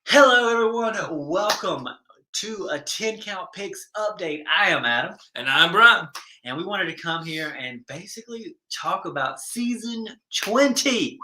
Hello, everyone. Welcome to a 10 Count Picks update. I am Adam, And I'm Bryan. and we wanted to come here and basically talk about season 20.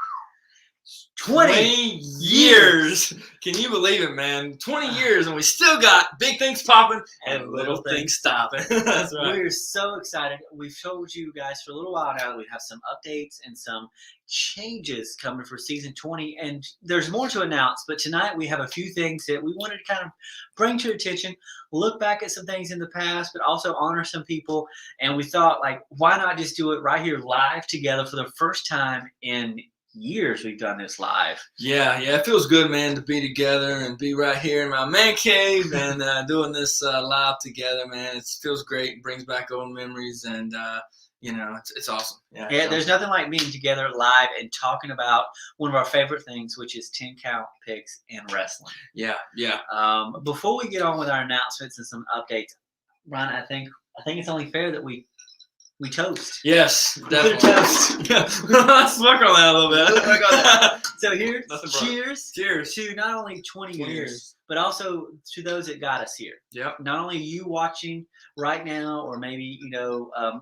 20 years. Can you believe it, man? 20 years, and we still got big things popping and little things stopping. That's right. We're so excited. We've told you guys for a little while now that we have some updates and some changes coming for season 20, and there's more to announce. But tonight we have a few things that we wanted to kind of bring to your attention, look back at some things in the past, but also honor some people. And we thought, like, why not just do it right here live together for the first time in years we've done this live. Yeah, it feels good, man, to be together and be right here in my man cave and doing this live together, man. It feels great. It brings back old memories, and it's awesome. Yeah, there's nothing like being together live and talking about one of our favorite things, which is 10 Count Picks and wrestling. Yeah. Before we get on with our announcements and some updates, Ron, I think it's only fair that we toast. Yes, definitely. Toast. Let's work on that a little bit. So here's cheers to not only 20 years, but also to those that got us here. Yep. Not only you watching right now, or maybe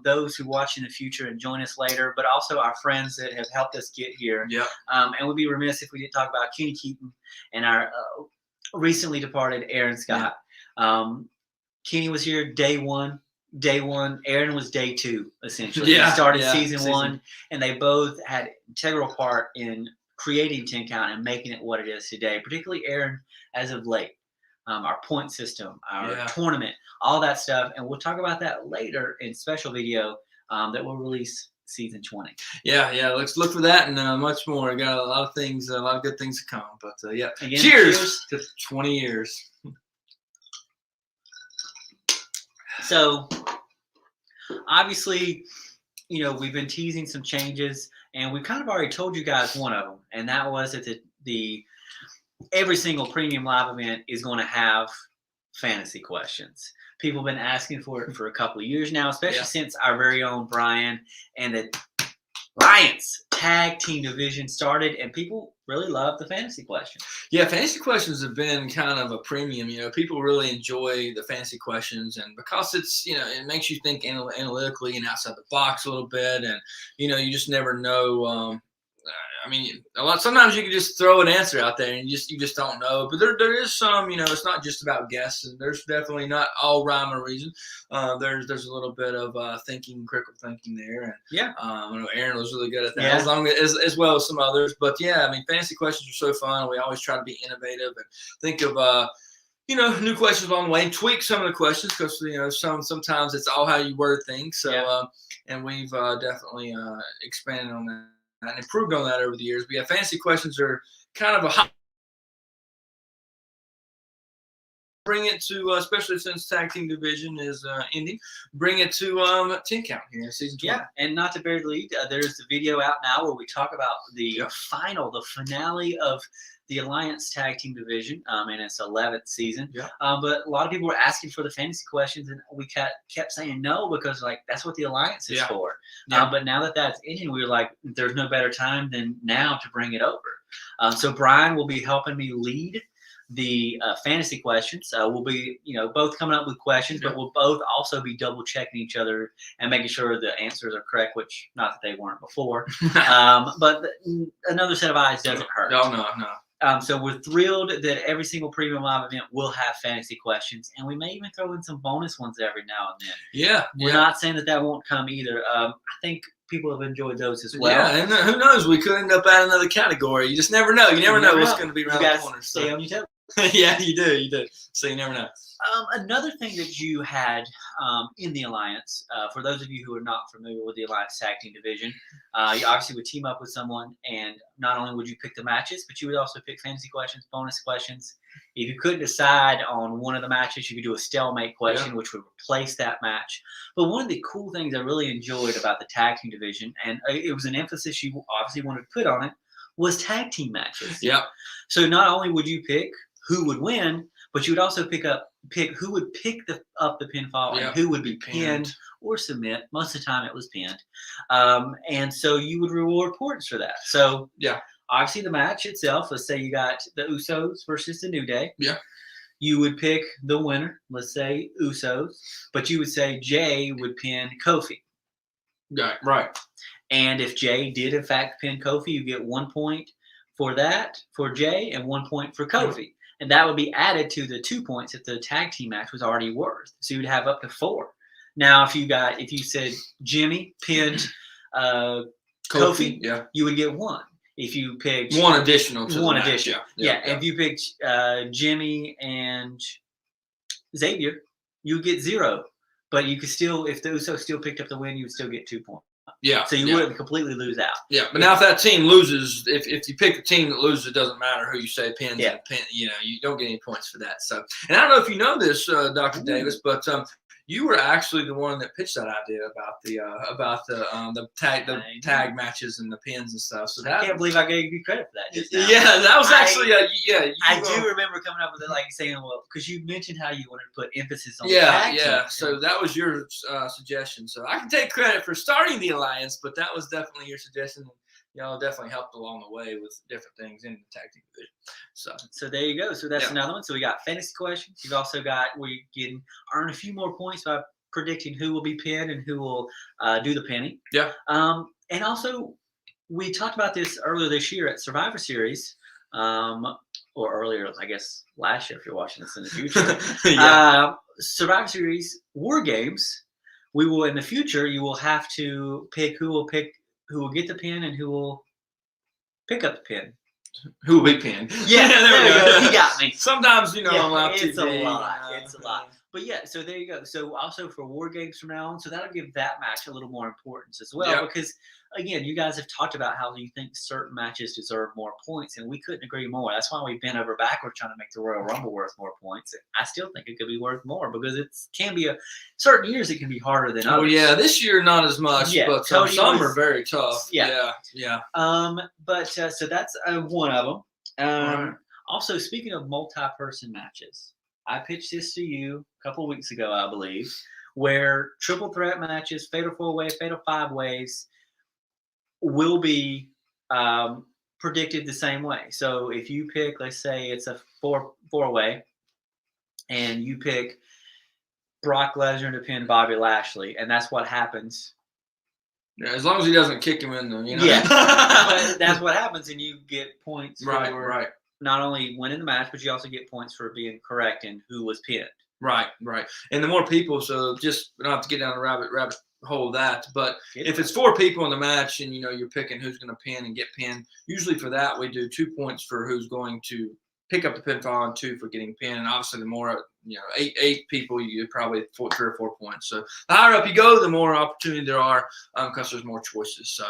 those who watch in the future and join us later, but also our friends that have helped us get here. Yep. And we'd be remiss if we didn't talk about Kenny Keaton and our recently departed Aaron Scott. Yeah. Kenny was here day one. Aaron was day two, essentially. Yeah, he started season one, and they both had integral part in creating 10 Count and making it what it is today, particularly Aaron as of late. Our point system, our tournament, all that stuff. And we'll talk about that later in special video that we'll release season 20. Yeah. Let's look for that and much more. I got a lot of things, a lot of good things to come. But yeah, again, cheers to 20 years. So, obviously, we've been teasing some changes, and we kind of already told you guys one of them, and that was that the every single premium live event is going to have fantasy questions. People have been asking for it for a couple of years now, especially since our very own Bryan and the Lions tag team division started, and people really love the fantasy questions. Yeah, fantasy questions have been kind of a premium. People really enjoy the fantasy questions, and because it's, it makes you think analytically and outside the box a little bit, and you just never know. Sometimes you can just throw an answer out there and you just don't know. But there is some, it's not just about guessing. There's definitely not all rhyme or reason. There's a little bit of critical thinking there. And I know Aaron was really good at that, as well as some others. But fantasy questions are so fun. We always try to be innovative and think of new questions along the way, and tweak some of the questions because sometimes it's all how you word things. So and we've definitely expanded on that and improved on that over the years. But fantasy questions are kind of a hot. Bring it to, especially since tag team division is ending, bring it to 10 Count here in season 20. Yeah, and not to bury the lead, there's the video out now where we talk about the finale of the Alliance Tag Team Division, and its 11th season. Yeah. But a lot of people were asking for the fantasy questions, and we kept saying no because, that's what the Alliance is for. Yeah. But now that that's ending, we were like, there's no better time than now to bring it over. So Bryan will be helping me lead the fantasy questions. We'll be, both coming up with questions, but we'll both also be double checking each other and making sure the answers are correct, which not that they weren't before. But another set of eyes doesn't hurt. No. So we're thrilled that every single premium live event will have fantasy questions, and we may even throw in some bonus ones every now and then. Yeah. We're not saying that won't come either. I think people have enjoyed those as well. Yeah, and who knows? We could end up adding another category. You just never know. You never know what's going to be around the corner. Stay on your toes. Yeah, you do. So you never know. Another thing that you had in the Alliance, for those of you who are not familiar with the Alliance Tag Team Division, you obviously would team up with someone, and not only would you pick the matches, but you would also pick fantasy questions, bonus questions. If you couldn't decide on one of the matches, you could do a stalemate question, which would replace that match. But one of the cool things I really enjoyed about the Tag Team Division, and it was an emphasis you obviously wanted to put on it, was tag team matches. Yeah. So not only would you pick who would win, but you would also pick who would pick up the pinfall and who would be pinned or submit. Most of the time it was pinned. And so you would reward points for that. So obviously the match itself. Let's say you got the Usos versus the New Day. Yeah. You would pick the winner. Let's say Usos, but you would say Jay would pin Kofi. Right. And if Jay did in fact pin Kofi, you get 1 point for that for Jay and 1 point for Kofi. And that would be added to the 2 points that the tag team match was already worth. So you'd have up to 4. Now, if you said Jimmy pinned Kofi, yeah, you would get 1. If you picked one additional to one the match, addition, yeah. If you picked Jimmy and Xavier, you would get 0. But you could still, if the Usos still picked up the win, you would still get 2 points. Yeah. So you wouldn't completely lose out. Yeah, but now if that team loses, if you pick a team that loses, it doesn't matter who you say pins. Yeah. And pin, you don't get any points for that. So, and I don't know if you know this, Dr. Davis, but you were actually the one that pitched that idea about the tag matches and the pins and stuff. So I can't believe I gave you credit for that. Just now. Yeah, that was actually I do remember coming up with it, like saying, well, because you mentioned how you wanted to put emphasis on yeah. team. So that was your suggestion. So I can take credit for starting the alliance, but that was definitely your suggestion. Y'all definitely helped along the way with different things in the tag team division. So there you go. So that's another one. So we got fantasy questions. You've also got we can earn a few more points by predicting who will be pinned and who will do the pinning. Yeah. And also we talked about this earlier this year at Survivor Series, or earlier, I guess last year if you're watching this in the future. Survivor Series War Games. We will in the future. You will have to pick who will get the pin and who will pick up the pin. Who will be pinned? Yeah, there we go. You got me. Sometimes I'm out it's a lot. It's a lot. But yeah, so there you go. So also for War Games from now on, so that'll give that match a little more importance as well. Because again, you guys have talked about how you think certain matches deserve more points, and we couldn't agree more. That's why we've been over backward trying to make the Royal Rumble worth more points. I still think it could be worth more because it can be certain years it can be harder than others. Oh yeah, this year not as much, but some are very tough. Yeah. But so that's one of them. Right. Also, speaking of multi-person matches, I pitched this to you a couple of weeks ago, I believe, where triple threat matches, fatal 4-way, fatal 5-ways will be predicted the same way. So if you pick, let's say it's a four-way, and you pick Brock Lesnar to pin Bobby Lashley, and that's what happens. Yeah, as long as he doesn't kick him in the, Yeah, but that's what happens, and you get points right. Not only winning the match, but you also get points for being correct in who was pinned. Right. And the more people, so just we don't have to get down the rabbit hole of that. But if it's 4 people in the match and you're picking who's going to pin and get pinned, usually for that we do 2 points for who's going to pick up the pinfall and 2 for getting pinned. And obviously the more 8 people, you get probably 3 or 4 points. So the higher up you go, the more opportunity there are because there's more choices. So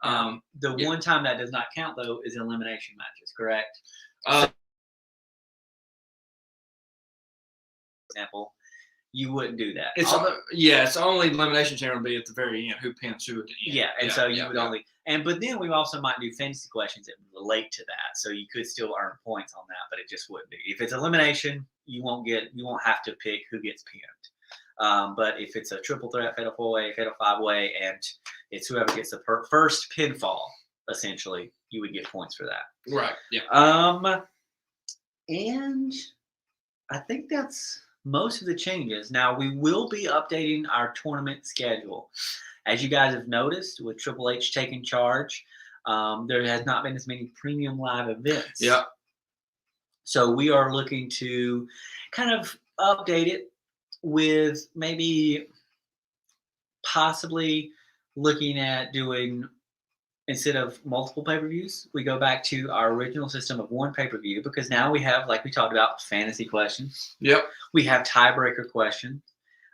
one time that does not count though is elimination matches, correct? Example, you wouldn't do that. It's only elimination chamber will be at the very end. Who pins who at the end? Yeah, and so you would only. But then we also might do fantasy questions that relate to that, so you could still earn points on that, but it just wouldn't be. If it's elimination, you won't have to pick who gets pinned. But if it's a triple threat, fatal 4-way, fatal 5-way, and it's whoever gets the first pinfall, essentially, you would get points for that. Right. Yeah. And I think that's most of the changes. Now, we will be updating our tournament schedule. As you guys have noticed, with Triple H taking charge, there has not been as many premium live events. Yeah. So we are looking to kind of update it with maybe possibly looking at doing, instead of multiple pay-per-views, we go back to our original system of 1 pay-per-view because now we have, like we talked about, fantasy questions. Yep. We have tiebreaker questions.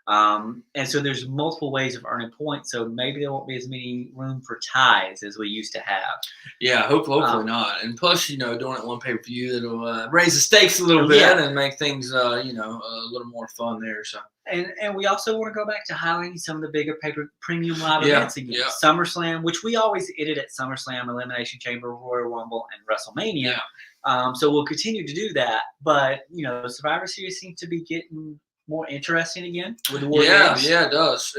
And so there's multiple ways of earning points. So maybe there won't be as many room for ties as we used to have. Yeah, hopefully not. And plus, doing it 1 pay-per-view, it'll raise the stakes a little bit and make things, a little more fun there. So. And we also want to go back to highlighting some of the bigger premium live events again. Yeah. SummerSlam, which we always ended at SummerSlam, Elimination Chamber, Royal Rumble, and WrestleMania. Yeah. So we'll continue to do that. But, Survivor Series seems to be getting more interesting again with the War Games. Yeah, it does.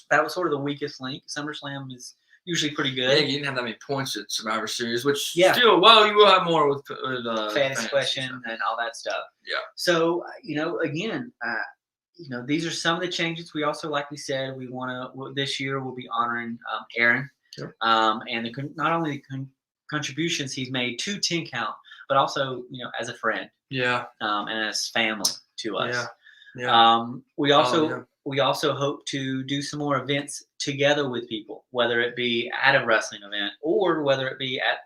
That was sort of the weakest link. SummerSlam is usually pretty Yeah, good. you didn't have that many points at Survivor Series, which Yeah. still, well, you will have more with Fantasy question and all that stuff. Yeah. So again, these are some of the changes. We also, like we said, we want to this year we'll be honoring Aaron, Sure. and not only the contributions he's made to 10 Count, but also as a friend, Yeah. and as family to us. Yeah. Yeah. We also yeah. we also hope to do some more events together with people, whether it be at a wrestling event or whether it be at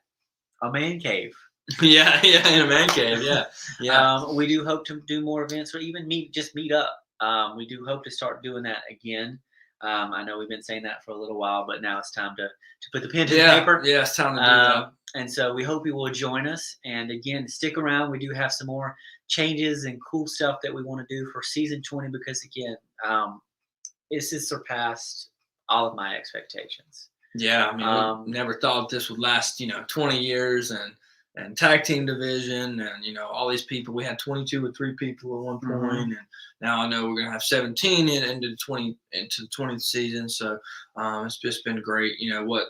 a man cave. Yeah, in a man cave. Yeah, yeah. We do hope to do more events or even meet up. We do hope to start doing that again. I know we've been saying that for a little while, but now it's time to put the pen to paper. Yeah, it's time to do that. And so we hope you will join us. And again, stick around. We do have some more changes and cool stuff that we want to do for season 20 because again, this has surpassed all of my expectations. Yeah, I mean, we never thought this would last, 20 years and tag team division and, all these people. We had 22 or 3 people at one point, and now I know we're going to have 17 into the 20th season. So it's just been great, what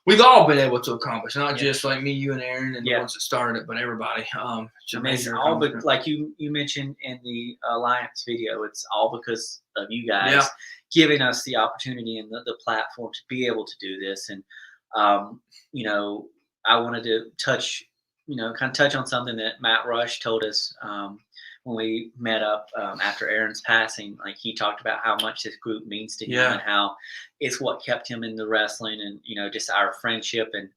we've all been able to accomplish, not just like me, you, and Aaron, and the ones that started it, but everybody. It's all like you mentioned in the Alliance video. It's all because of you guys giving us the opportunity and the platform to be able to do this. And I wanted to touch on something that Matt Rush told us when we met up after Aaron's passing. Like he talked about how much this group means to him and how it's what kept him in the wrestling and just our friendship and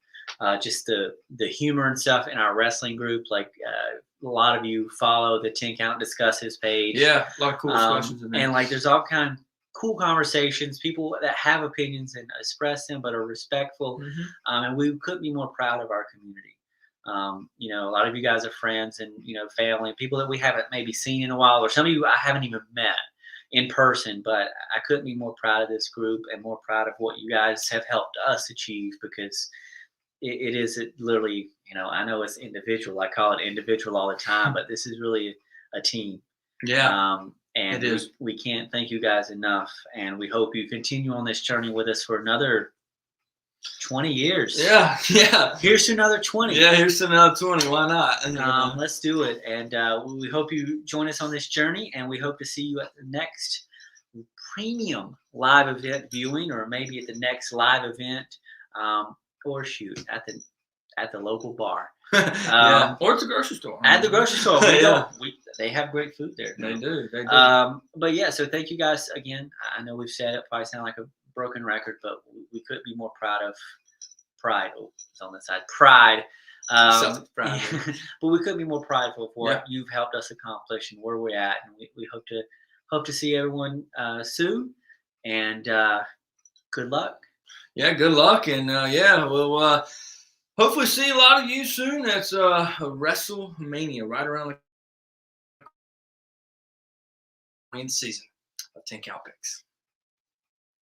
just the humor and stuff in our wrestling group. Like a lot of you follow the 10 Count Discuss his page. Yeah, a lot of cool discussions in there. And like there's all kind of cool conversations, people that have opinions and express them but are respectful. And we couldn't be more proud of our community. A lot of you guys are friends and family, people that we haven't maybe seen in a while, or some of you I haven't even met in person, but I couldn't be more proud of this group and more proud of what you guys have helped us achieve, because it is literally, I know it's individual, I call it individual all the time, but this is really a team. And it is. We can't thank you guys enough, and we hope you continue on this journey with us for another 20 years. Yeah. Here's to another 20. Yeah, here's to another 20. Why not? Let's do it. And we hope you join us on this journey, and we hope to see you at the next premium live event viewing, or maybe at the next live event, or shoot at the local bar. Or at the grocery store. At the grocery store. They have great food there. They do. But yeah, so thank you guys again. I know we've said it, probably sound like a broken record, but we couldn't be more proud of pride. Oh, it's on the side. Pride. Pride. But we couldn't be more prideful of what you've helped us accomplish and where we're at. And we hope to see everyone soon. And good luck. Yeah, good luck. And we'll hopefully see a lot of you soon. That's WrestleMania right around the season of 10 Count Picks.